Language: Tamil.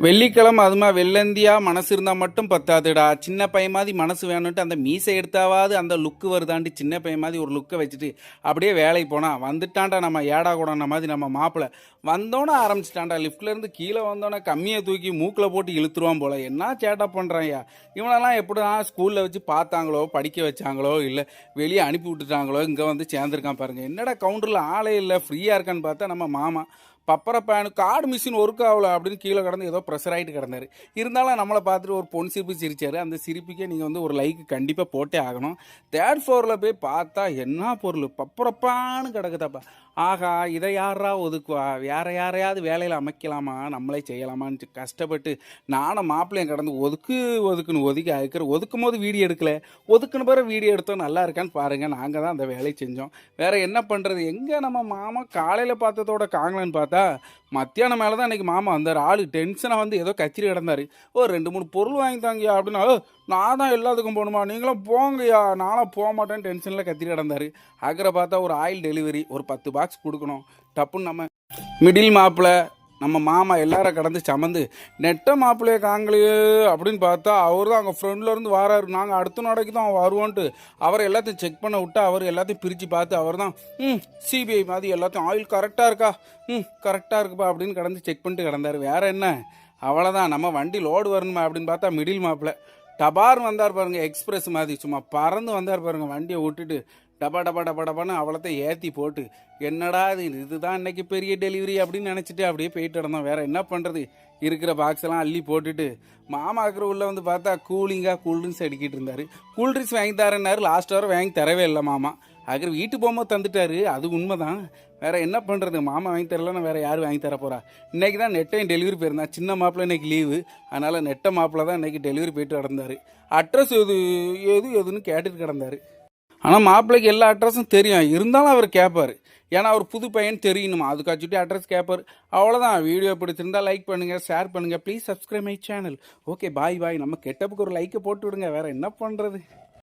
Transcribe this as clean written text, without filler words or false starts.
வெள்ளிக்கிழமை அதுமா வெள்ளந்தியா மனசு இருந்தால் மட்டும் பத்தாதுடா. சின்ன பையன் மாதிரி மனசு வேணுன்ட்டு அந்த மீசை எடுத்தாவது அந்த லுக்கு வருதாண்டி. சின்ன பையன் மாதிரி ஒரு லுக்கை வச்சுட்டு அப்படியே வேலைக்கு போனால் வந்துட்டான்டா நம்ம ஏடா கூடன மாதிரி நம்ம மாப்பிள்ளை. வந்தோன்னே ஆரம்பிச்சிட்டான்டா. லிஃப்ட்லேருந்து கீழே வந்தோன்னே கம்மியை தூக்கி மூக்கில் போட்டு இழுத்துருவான் போல. என்ன சேட்டா பண்ணுறான்யா இவனெல்லாம். எப்படிதான் ஸ்கூலில் வச்சு பார்த்தாங்களோ, படிக்க வச்சாங்களோ, இல்லை வெளியே அனுப்பி விட்டுட்டாங்களோ, இங்கே வந்து சேர்ந்துருக்கான் பாருங்கள். என்னடா கவுண்டரில் ஆளே இல்லை, ஃப்ரீயாக இருக்கான்னு பார்த்தா நம்ம மாமா பப்பரை பேனு கார்டு மிஷின் ஒர்க் ஆகல அப்படின்னு கீழே கிடந்து ஏதோ ப்ரெஷர் ஆகிட்டு கிடந்தாரு. இருந்தாலும் நம்மளை பார்த்துட்டு ஒரு பொன் சிரிப்பு சிரிச்சாரு. அந்த சிரிப்புக்கே நீங்கள் வந்து ஒரு லைக் கண்டிப்பாக போட்டே ஆகணும். தேர்ட் ஃப்ளோரில் போய் பார்த்தா என்ன பொருள் பப்பரப்பான்னு கிடக்குதாப்பா. ஆகா, இதை யாரா ஒதுக்குவா? வேற யாரையாவது வேலையில் அமைக்கலாமா, நம்மளே செய்யலாமான்னு கஷ்டப்பட்டு நானும் மாப்பிள்ளையும் கடந்து ஒதுக்குன்னு ஒதுக்கி அதுக்கிற ஒதுக்கும் போது வீடியோ எடுக்கல. ஒதுக்குன்னு பிறகு வீடியோ எடுத்தோம் நல்லா இருக்கான்னு பாருங்கள். நாங்கள் தான் அந்த வேலையை செஞ்சோம். வேறு என்ன பண்ணுறது? எங்கே நம்ம மாமா காலையில் பார்த்ததோட காங்கலன்னு பார்த்தா மத்தியானம் மேலே தான் இன்றைக்கி மாமா வந்தார். ஆளு டென்ஷனாக வந்து ஏதோ கத்திரி கிடந்தார். ஓ 2-3 பொருள் வாங்கித்தாங்கயா அப்படின்னா, நான் தான் எல்லாத்துக்கும் போகணுமா, நீங்களும் போங்கய்யா, நானும் போக மாட்டேன்னு டென்ஷனில் கத்திரி கிடந்தார். அக்கறை பார்த்தா ஒரு ஆயில் டெலிவரி ஒரு 10 பாக்ஸ் கொடுக்கணும். டப்புன்னு நம்ம மிடில் மாப்பிள்ளை நம்ம மாமா எல்லாரும் கடந்து சமந்து நெட்ட மாப்பிள்ளையை காங்கலையே அப்படின்னு பார்த்தா அவர் தான் அங்கே ஃப்ரெண்ட்லேருந்து வராரு. நாங்கள் அடுத்த நாளைக்கு தான் வருவோன்ட்டு அவரை எல்லாத்தையும் செக் பண்ண விட்டு அவர் எல்லாத்தையும் பிரித்து பார்த்து அவர் தான் சிபிஐ மாதிரி எல்லாத்தையும் ஆயில் கரெக்டாக இருக்கா, கரெக்டாக இருக்குப்பா அப்படின்னு கடந்து செக் பண்ணிட்டு கிடந்தார். வேறு என்ன, அவ்வளோதான். நம்ம வண்டி லோடு வரணுமா அப்படின்னு பார்த்தா மிடில் மாப்பிள்ளை டபார்னு வந்தார் பாருங்கள். எக்ஸ்பிரஸ் மாதிரி சும்மா பறந்து வந்தார் பாருங்கள். வண்டியை விட்டுட்டு டபான்னு அவ்வளோத்தை ஏற்றி போட்டு என்னடா இதுதான் இன்னைக்கு பெரிய டெலிவரி அப்படின்னு நினச்சிட்டு அப்படியே போயிட்டு இருந்தோம். வேறு என்ன பண்ணுறது, இருக்கிற பாக்ஸ் எல்லாம் அள்ளி போட்டுட்டு மாமா இருக்கிற உள்ளே வந்து பார்த்தா கூலிங்காக கூல்ட்ரிங்க்ஸ் அடிக்கிட்டு இருந்தார். கூல்ட்ரிங்க்ஸ் வாங்கி தரேன்னாரு. லாஸ்ட் வரை வாங்கி தரவே இல்லை மாமா. அக்கறை வீட்டுக்கு போகும்போது தந்துட்டாரு, அது உண்மை தான். வேறு என்ன பண்ணுறது, மாமா வாங்கி தரலன்னா வேறு யார் வாங்கி தர போகிறா? இன்றைக்கி தான் நெட்டையும் டெலிவரி போயிருந்தான். சின்ன மாப்பிள்ளை இன்றைக்கி லீவு, அதனால் நெட்டை மாப்பிள்ளை தான் இன்றைக்கி டெலிவரி போயிட்டு கிடந்தார். அட்ரஸ் எதுன்னு கேட்டுட்டு கிடந்தார். ஆனால் மாப்பிள்ளைக்கு எல்லா அட்ரஸும் தெரியும், இருந்தாலும் அவர் கேட்பார். ஏன்னா அவர் புது பையன் தெரியணுமா, அதுக்காச்சுட்டு அட்ரஸ் கேட்பார். அவ்வளோதான். வீடியோ பிடிச்சிருந்தா லைக் பண்ணுங்கள், ஷேர் பண்ணுங்கள், please subscribe my channel. Okay, bye. நம்ம கெட்டப்புக்கு ஒரு லைக்கை போட்டு விடுங்க. வேறு என்ன பண்ணுறது?